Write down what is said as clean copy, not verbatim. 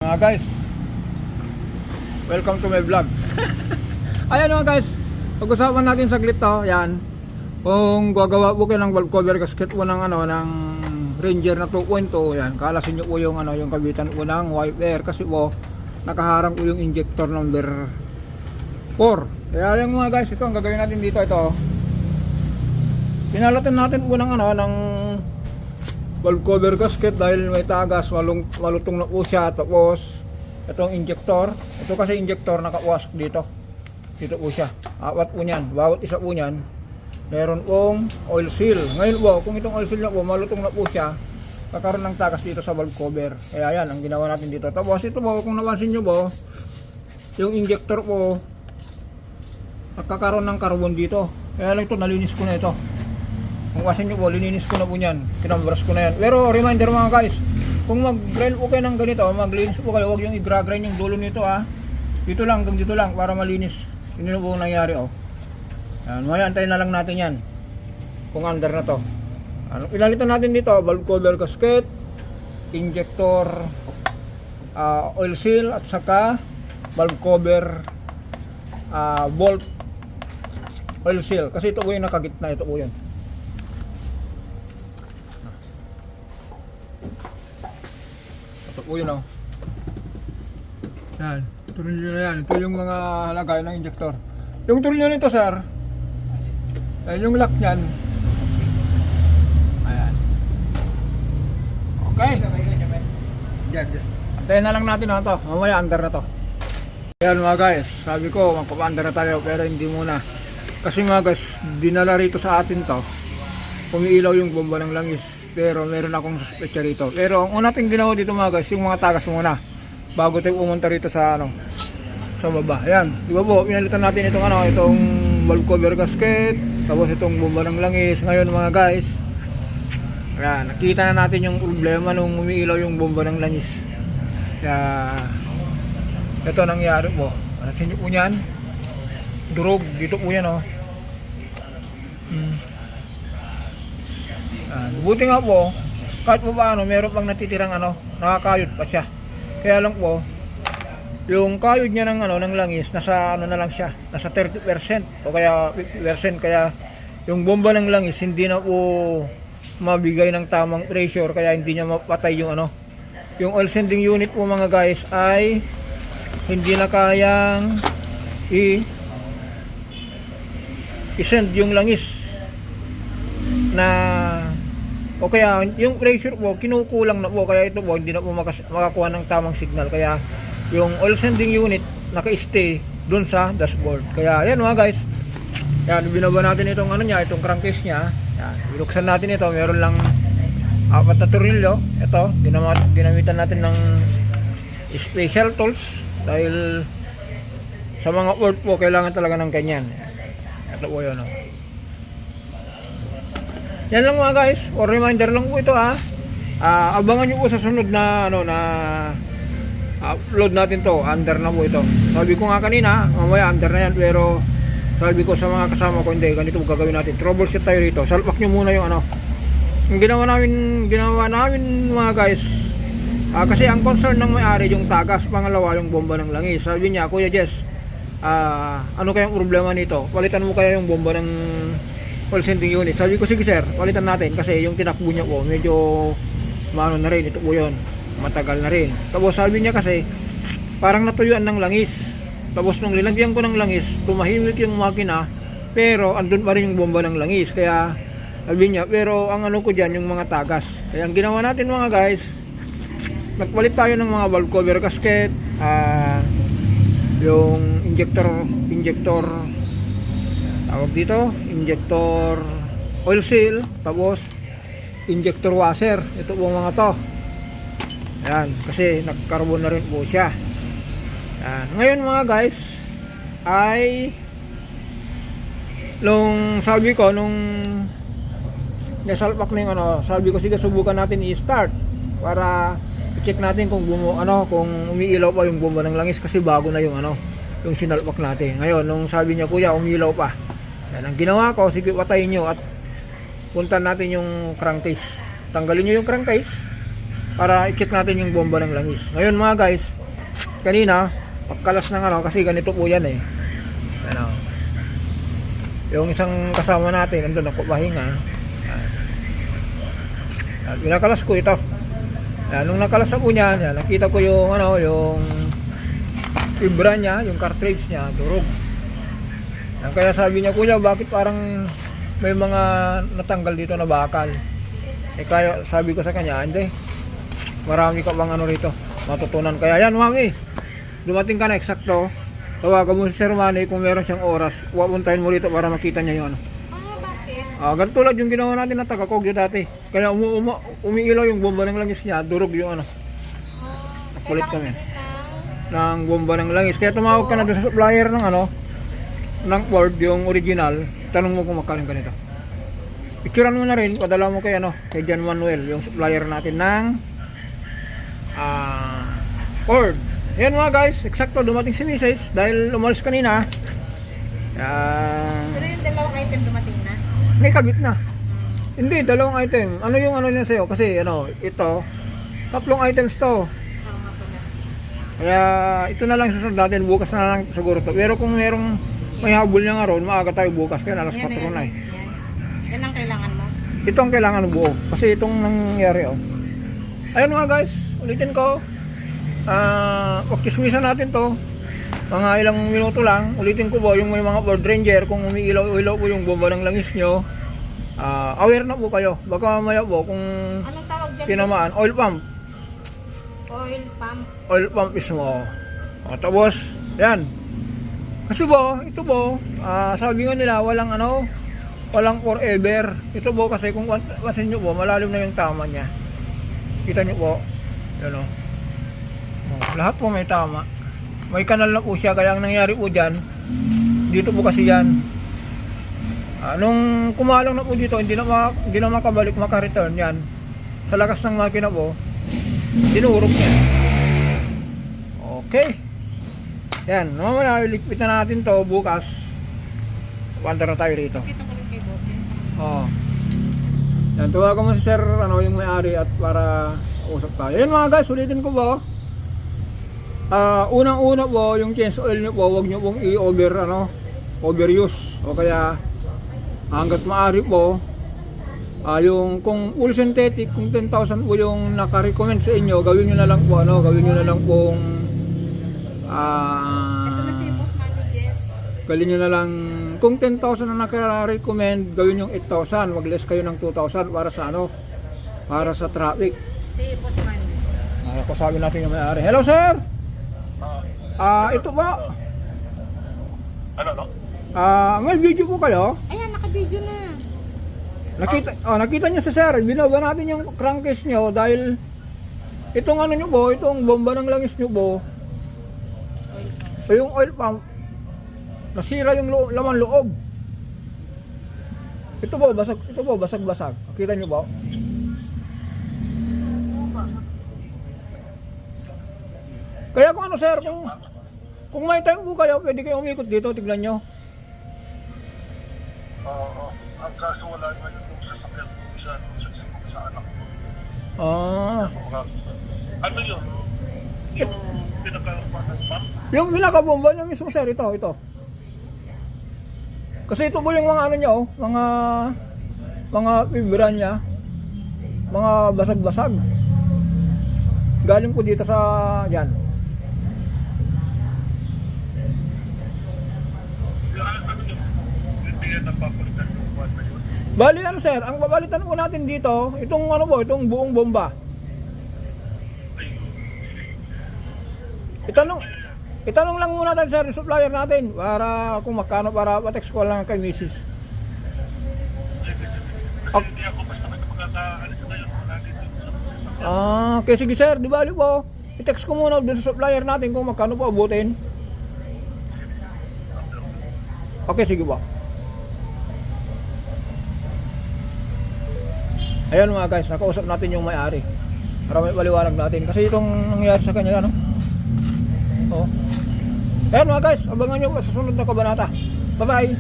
Mga guys, welcome to my vlog. Ayan mga guys, pag-usapan natin saglit to. Yan, kung gagawa po kayo ng valve cover gasket po ng ng Ranger na 2.2, yan, kalasin nyo po yung yung kabitan po ng wiper kasi po nakaharang po yung injector number 4. Kaya yung mga guys, ito ang gagawin natin dito. Ito, pinalatan natin po ng ng valve cover gasket dahil may tagas, malutong na po siya. Tapos itong injector, ito kasi injector nakapasok dito po siya, apat po niyan, bawat isa po niyan meron pong oil seal. Ngayon po, kung itong oil seal na po malutong na po siya, kakaroon ng tagas dito sa valve cover. Kaya yan ang ginawa natin dito. Tapos ito po, kung napansin nyo po, yung injector po nagkakaroon ng carbon dito. Kaya lang ito, nalinis ko na ito. Kung kasi nyo po, lininis ko na po yan, kinabras ko na yan. Pero reminder mga guys, kung mag-grind po kayo ng ganito, maglinis po kayo, huwag yung i-grind yung dulo nito dito lang, hanggang dito lang para malinis. Yun na po nangyari yan, mayantayin na lang natin yan kung under na to. Pinalitan natin dito, valve cover gasket, injector, oil seal, at saka valve cover bolt oil seal, kasi ito po yung nakagitna, ito po yun. Ito po yun yan, tornilyo na yan. Ito yung mga lagay ng injector. Yung tornilyo nito sir, yung lock nyan, ayan, okay. Antayin na lang natin ito, mamaya under na to. Ayan mga guys, sabi ko magpapa-under na tayo, pero hindi muna. Kasi mga guys, dinala rito sa atin to, umiilaw yung bomba ng langis, pero meron akong suspetsa rito. Pero ang una natin ginawa dito mga guys, yung mga tagas muna bago tayo pumunta rito sa sa baba. Ayan, di ba po, pinalitan natin itong itong valve cover gasket, tapos itong bomba ng langis. Ngayon mga guys, ayan, nakita na natin yung problema nung umiilaw yung bomba ng langis. Kaya ito nangyari po. Natin po yan, durog dito po yan buti nga po, kahit po paano meron pang natitirang nakakayod pa siya. Kaya lang po, yung kayod niya ng ng langis nasa na lang siya, nasa 30% o kaya 50%. Kaya yung bomba ng langis hindi na po mabigay ng tamang pressure, kaya hindi niya mapatay yung yung oil sending unit po mga guys ay hindi na kayang i-send yung langis na, o kaya yung pressure po kinukulang na po, kaya ito po hindi na po makakuha ng tamang signal. Kaya yung oil sending unit naka-stay dun sa dashboard. Kaya yan mga guys, yan, binaba natin itong itong crankcase niya. Yan, binuksan natin ito, meron lang 4 na tornilyo. Ito, ginamitan natin ng special tools dahil sa mga work po kailangan talaga ng ganyan. Ito po yun yan lang mga guys, or reminder lang po ito abangan nyo po sa sunod na upload natin to. Under na po ito. Sabi ko nga kanina, mamaya under na yan, pero sabi ko sa mga kasama ko, hindi, ganito gagawin natin. Troubleshoot tayo rito. Salpak nyo muna yung yung ginawa namin mga guys. Kasi ang concern ng may-ari yung tagas, pangalawa yung bomba ng langis. Sabi niya, Kuya Jess, ano kayang problema nito? Palitan mo kaya yung bomba ng oil sending unit. Sabi ko, sige sir, palitan natin, kasi yung tinakbo niya po medyo maano na rin, ito po yun, matagal na rin. Tapos sabi niya kasi parang natuyuan ng langis. Tapos nung nilagyan ko ng langis, tumahimik yung makina, pero andun pa rin yung bomba ng langis. Kaya sabi niya, pero ang ko dyan yung mga tagas. Kaya ang ginawa natin mga guys, nagpalit tayo ng mga valve cover gasket, yung injector tawag dito, injector oil seal, tapos injector washer. Ito po mga to. Yan, kasi nagkarbon na rin po siya. Yan. Ngayon mga guys, ay sabi ko nung nasalpak na yung sabi ko, sige subukan natin i-start para i-check natin kung kung umiilaw pa yung bomba ng langis, kasi bago na yung yung sinalpak natin. Ngayon nung sabi niya, kuya umiilaw pa, yan ang ginawa ko, sige patayin nyo at puntan natin yung crankcase. Tanggalin nyo yung crankcase, para i-check natin yung bomba ng langis. Ngayon mga guys, kanina pagkalas ng ano, kasi ganito po yan eh. Ano, yung isang kasama natin nandun nagpapahinga. Pinakalas ko ito. Nung nakalas na po niya, nakita ko yung ano, yung ibra niya, yung cartridge niya, durog. Kaya sabi niya, kuya, bakit parang may mga natanggal dito na bakal? Kaya sabi ko sa kanya, hindi, marami ka bang ano rito, matutunan. Kaya yan, mami, dumating ka na eksakto, tawagan mo si Sir Manny kung meron siyang oras, pupuntahin mo rito para makita niya yung ano. Bakit? Ganito tulad yung ginawa natin na taga-Kogyo dati. Kaya umiilaw yung bomba ng langis niya, durog yung ano. Kulit kami ng bomba ng langis. Kaya tumawag ka na doon sa supplier ng ano, ng board, yung original. Tanong mo kung magkano ganito. Picturean mo na rin, padala mo kay ano, kay John Manuel, yung supplier natin ng board. Yan mga guys, eksakto dumating si Mrs. dahil umalis kanina. Pero yung dalawang item dumating na? May kabit na. Hindi, dalawang item. Ano yung ano niya sa'yo? Kasi ano, ito, tatlong items to. Oo nga pala. Kaya ito na lang susunod natin, bukas na lang siguro to. Pero kung merong may habol niya nga ron, maaga tayo bukas, kaya alas 4 na eh. Yan ang kailangan mo? Ito ang kailangan ng buo, kasi itong nangyari oh. Ayun mga guys, ulitin ko. Pagkismisan natin to. Mga ilang minuto lang, ulitin ko po yung may mga board ranger, kung umiilaw-ilaw po yung bomba ng langis nyo, aware na po kayo. Baka mamaya po kung Anong tawag dyan? tinamaan, oil pump. Oil pump. Oil pump mismo. Tapos, yan. Kasi po, ito po, sabi nga nila, walang ano, walang forever. Ito po kasi kung pansin nyo po, malalim na yung tama niya. Kita nyo po, yan o. Lahat po may tama. May kanal na po siya, kaya ang nangyari po dyan, dito po kasi yan. Nung kumalang na po dito, hindi na makabalik, maka-return yan. Sa lakas ng makina po, dinurog niya. Okay. Yan, mamaya iligpit na natin to bukas. Panda na tayo rito. Kita ko rin kay boss yun. Oo. Yan, tawagan mo si Sir, ano, yung may-ari at para usap tayo. Yan mga guys, ulitin ko po. Unang-una po, yung change oil nyo po, huwag nyo pong overuse. O kaya, hanggat maaari po, yung kung full synthetic, kung 10,000 po yung naka-recommend sa inyo, gawin nyo na lang po, gawin nyo na lang pong Ito na si Boss Manny Jess. gawin nyo na lang, kung 10,000 na naka-recommend, gawin yung 8,000, mag-less kayo ng 2,000 para sa ano, para sa traffic. Si Boss Manny. Ako sabi natin yung may-ari. Hello sir! Ito ba? Ano? May video po kayo? Ayan, naka-video na. Nakita niyo sa sir, binaba natin yung crankcase nyo dahil itong ano nyo po, itong bomba ng langis nyo po, o yung oil pump, nasira yung laman loob. Ito po, basag-basag. Nakita nyo po? Kaya kung ano sir, kung may time po kayo, pwede kayo umikot dito, tignan nyo. Oo. Ang kaso wala naman yung sasakyan sa anak ko. Ano yun? Yung pinaka-panan ma'am? Yung pinaka-bomba nyo mismo sir, ito. Kasi ito po yung mga ano nyo, mga fibra niya, mga basag-basag. Galing po dito sa, yan. Bali ano sir, ang babalitan po natin dito, itong ano po, itong buong bomba. Itanong lang muna natin sir, supplier natin para kung magkano, para pa-text ko lang kay Mrs. Hindi ako basta may magkakaalis na yun. Okay sige sir, di bali po. I-text ko muna doon sa supplier natin kung magkano po abutin. Okay, sige po. Ayan mga guys, nakausap natin yung may-ari para may paliwanag natin kasi itong nangyari sa kanya, ano? Oo. Ayan mga guys, abangan nyo sa sunod na kabanata. Bye bye.